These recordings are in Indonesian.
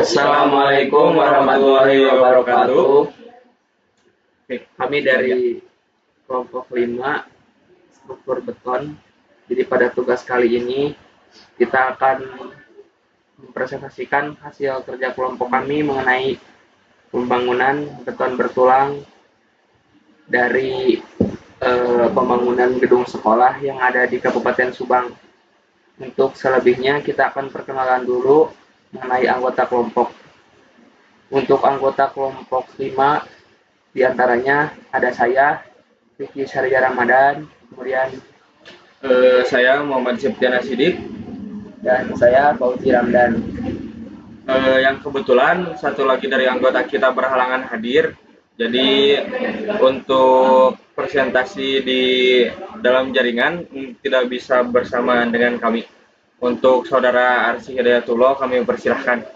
Assalamualaikum warahmatullahi wabarakatuh. Kami dari kelompok 5 struktur beton. Jadi pada tugas kali ini kita akan mempresentasikan hasil kerja kelompok kami mengenai pembangunan beton bertulang dari pembangunan gedung sekolah yang ada di Kabupaten Subang. Untuk selebihnya kita akan perkenalan dulu mengenai anggota kelompok. Untuk anggota kelompok 5 diantaranya ada saya, Vicky Syarja Ramadan, kemudian saya Muhammad Septiana Sidik, dan saya Fauzi Ramdan. Yang kebetulan satu lagi dari anggota kita berhalangan hadir. Jadi untuk presentasi di dalam jaringan tidak bisa bersama dengan kami. Untuk saudara Arsy Hidayatullah kami persilahkan.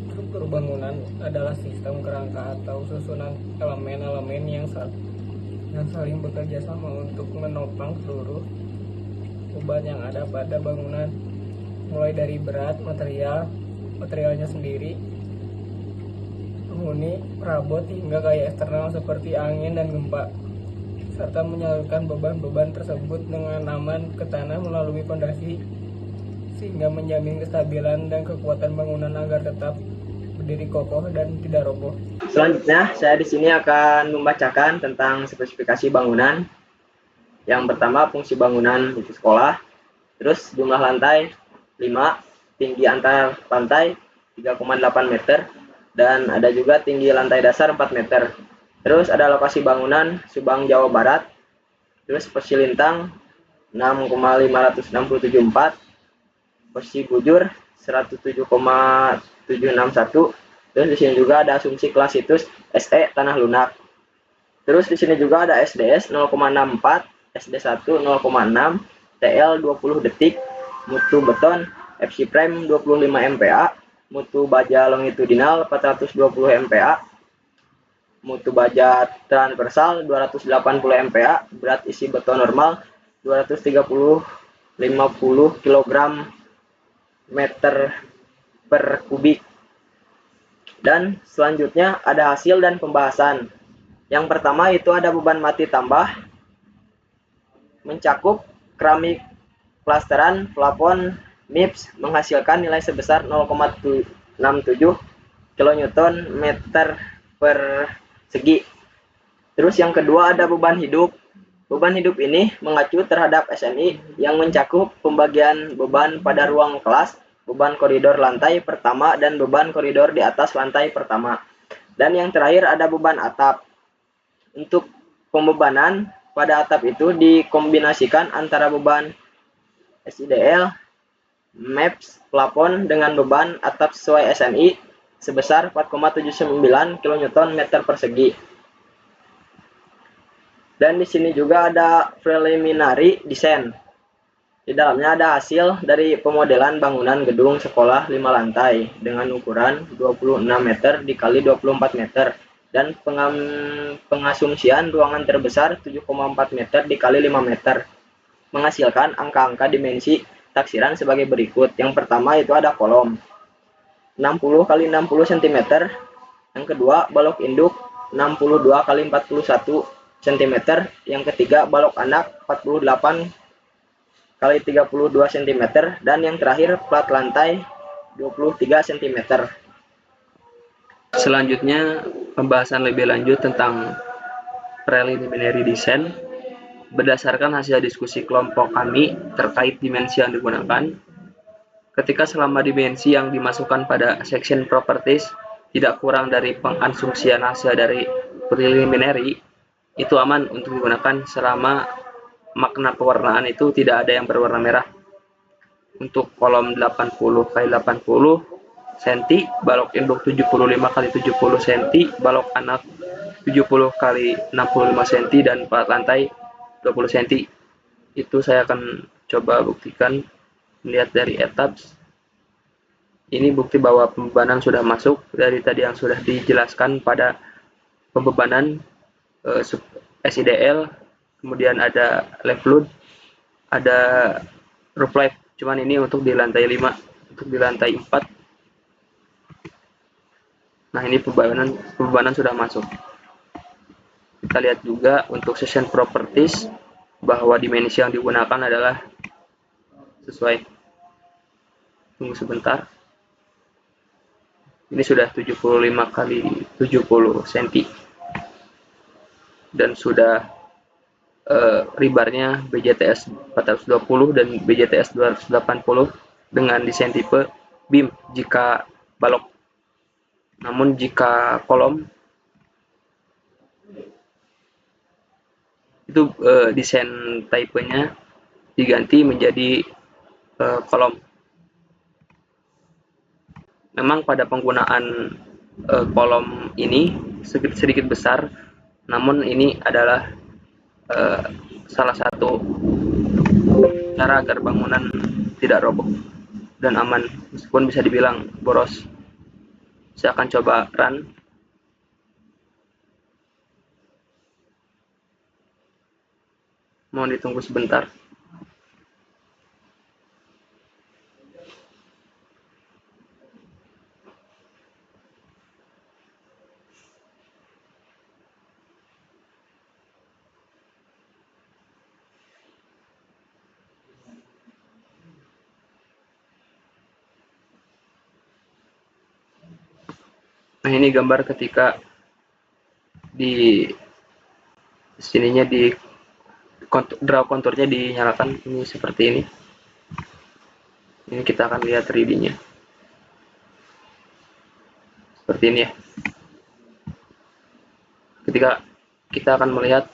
Struktur bangunan adalah sistem kerangka atau susunan elemen-elemen yang saling bekerja sama untuk menopang seluruh beban yang ada pada bangunan, mulai dari berat materialnya sendiri, penghuni, perabot, hingga gaya eksternal seperti angin dan gempa, serta menyalurkan beban-beban tersebut dengan aman ke tanah melalui fondasi, sehingga menjamin kestabilan dan kekuatan bangunan agar tetap berdiri kokoh dan tidak roboh. Selanjutnya, saya di sini akan membacakan tentang spesifikasi bangunan. Yang pertama, fungsi bangunan itu sekolah. Terus jumlah lantai 5, tinggi antar lantai 3,8 meter, dan ada juga tinggi lantai dasar 4 meter. Terus ada lokasi bangunan Subang, Jawa Barat. Terus posisi lintang 6,5674, posisi bujur 107,761. Terus di sini juga ada asumsi kelas situs SE Tanah Lunak. Terus di sini juga ada SDS 0,64, SD1 0,6, TL 20 detik, mutu beton FC Prime 25 MPa, mutu baja longitudinal 420 MPa, mutu baja transversal 280 MPa, berat isi beton normal 230-50 kg meter per kubik. Dan selanjutnya ada hasil dan pembahasan. Yang pertama itu ada beban mati tambah mencakup keramik plasteran plafon MIPS menghasilkan nilai sebesar 0,67 kN meter per segi. Terus yang kedua ada beban hidup. Beban hidup ini mengacu terhadap SNI yang mencakup pembagian beban pada ruang kelas, beban koridor lantai pertama, dan beban koridor di atas lantai pertama. Dan yang terakhir ada beban atap. Untuk pembebanan pada atap itu dikombinasikan antara beban SIDL, MIPS, plafon dengan beban atap sesuai SNI sebesar 4,79 kN meter persegi. Dan di sini juga ada preliminary design. Di dalamnya ada hasil dari pemodelan bangunan gedung sekolah 5 lantai dengan ukuran 26 meter dikali 24 meter dan pengasumsian ruangan terbesar 7,4 meter dikali 5 meter. Menghasilkan angka-angka dimensi taksiran sebagai berikut. Yang pertama itu ada kolom 60 kali 60 cm. Yang kedua balok induk 62 kali 41 cm. Yang ketiga balok anak 48 kali 32 cm. Dan yang terakhir plat lantai 23 cm. Selanjutnya pembahasan lebih lanjut tentang preliminary design. Berdasarkan hasil diskusi kelompok kami terkait dimensi yang digunakan, ketika selama dimensi yang dimasukkan pada section properties tidak kurang dari pengasumsian hasil dari preliminary, itu aman untuk digunakan selama makna pewarnaan itu tidak ada yang berwarna merah. Untuk kolom 80 kali 80 cm, balok induk 75 kali 70 cm, balok anak 70 kali 65 cm, dan plat lantai 20 cm. Itu saya akan coba buktikan melihat dari etaps. Ini bukti bahwa pembebanan sudah masuk dari tadi yang sudah dijelaskan pada pembebanan SIDL, kemudian ada left load, ada roof life. Cuman ini untuk di lantai 5. untuk di lantai 4. Nah, ini pebebanan sudah masuk. Kita lihat juga untuk session properties bahwa dimensi yang digunakan adalah sesuai. Tunggu sebentar. Ini sudah 75 kali 70 cm dan sudah rebarnya BJTS 420 dan BJTS 280 dengan desain tipe beam jika balok. Namun jika kolom itu desain tipenya diganti menjadi kolom. Memang pada penggunaan kolom ini sedikit besar, namun ini adalah salah satu cara agar bangunan tidak roboh dan aman, meskipun bisa dibilang boros. Saya akan coba run. Mohon ditunggu sebentar. Nah, ini gambar ketika di sininya di draw konturnya dinyalakan, ini seperti ini. Ini kita akan lihat 3D-nya. Seperti ini ya. Ketika kita akan melihat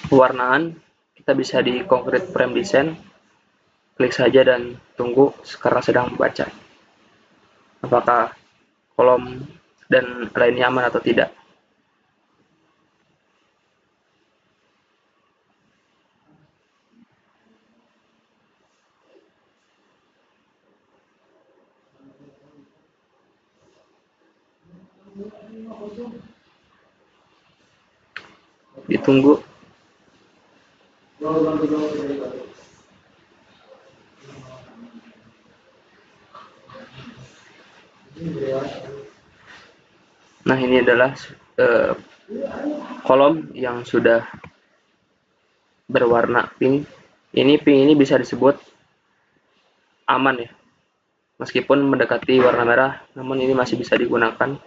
pewarnaan, kita bisa di concrete frame design. Klik saja dan tunggu sekarang sedang membaca. Apakah kolom dan lainnya aman atau tidak. Ditunggu. Nah, ini adalah kolom yang sudah berwarna pink. Pink ini bisa disebut aman ya. Meskipun mendekati warna merah, namun ini masih bisa digunakan.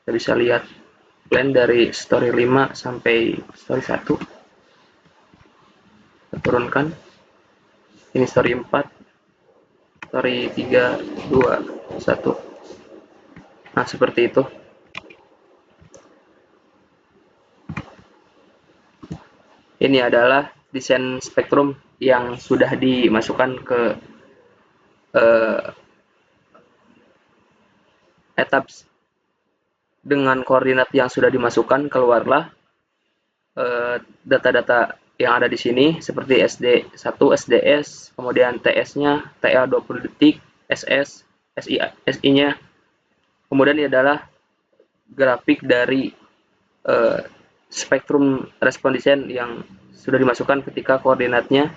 Kita bisa lihat plan dari story 5 sampai story 1. Kita turunkan. Ini story 4. Story 3, 2, 1. Nah, seperti itu. Ini adalah desain spektrum yang sudah dimasukkan ke etaps. Dengan koordinat yang sudah dimasukkan, keluarlah data-data yang ada di sini seperti SD1, SDS, kemudian TS-nya, TA 20 detik, SS, SI-nya. Kemudian ini adalah grafik dari spektrum respon desain yang sudah dimasukkan ketika koordinatnya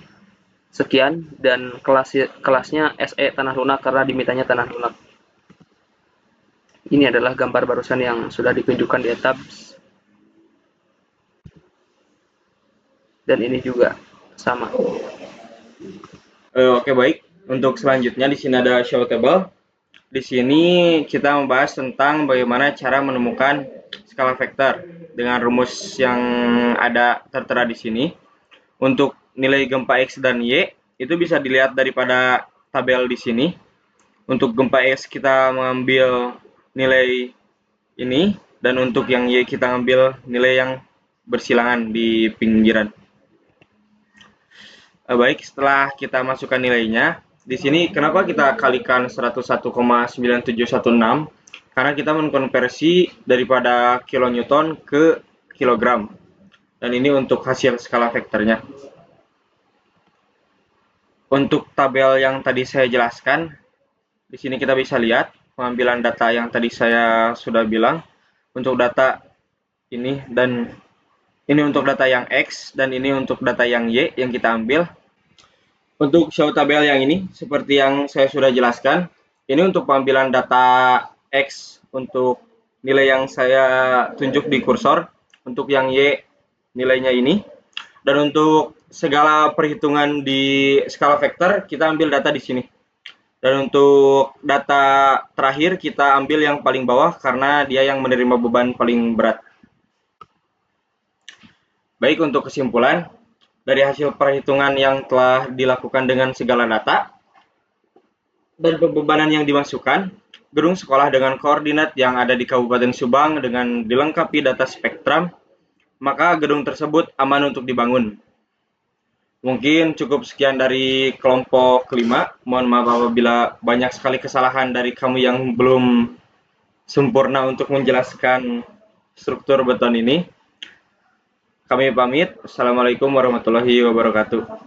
sekian dan kelasnya SE tanah lunak karena dimintanya tanah lunak. Ini adalah gambar barusan yang sudah ditunjukkan di etaps. Dan ini juga sama. Oke, baik. Untuk selanjutnya di sini ada show table. Di sini kita membahas tentang bagaimana cara menemukan skala vektor dengan rumus yang ada tertera di sini. Untuk nilai gempa X dan Y itu bisa dilihat daripada tabel di sini. Untuk gempa X kita mengambil nilai ini dan untuk yang Y kita ambil nilai yang bersilangan di pinggiran. Baik, setelah kita masukkan nilainya, di sini kenapa kita kalikan 101,9716? Karena kita mengkonversi daripada kilonewton ke kilogram. Dan ini untuk hasil skala vektornya. Untuk tabel yang tadi saya jelaskan, di sini kita bisa lihat pengambilan data yang tadi saya sudah bilang. Untuk data ini dan ini untuk data yang X dan ini untuk data yang Y yang kita ambil. Untuk show tabel yang ini, seperti yang saya sudah jelaskan, ini untuk pengambilan data X untuk nilai yang saya tunjuk di kursor, untuk yang Y nilainya ini, dan untuk segala perhitungan di skala vektor, kita ambil data di sini. Dan untuk data terakhir, kita ambil yang paling bawah karena dia yang menerima beban paling berat. Baik, untuk kesimpulan, dari hasil perhitungan yang telah dilakukan dengan segala data dan pembebanan yang dimasukkan, gedung sekolah dengan koordinat yang ada di Kabupaten Subang dengan dilengkapi data spektrum, maka gedung tersebut aman untuk dibangun. Mungkin cukup sekian dari kelompok kelima. Mohon maaf apabila banyak sekali kesalahan dari kamu yang belum sempurna untuk menjelaskan struktur beton ini. Kami pamit. Assalamualaikum warahmatullahi wabarakatuh.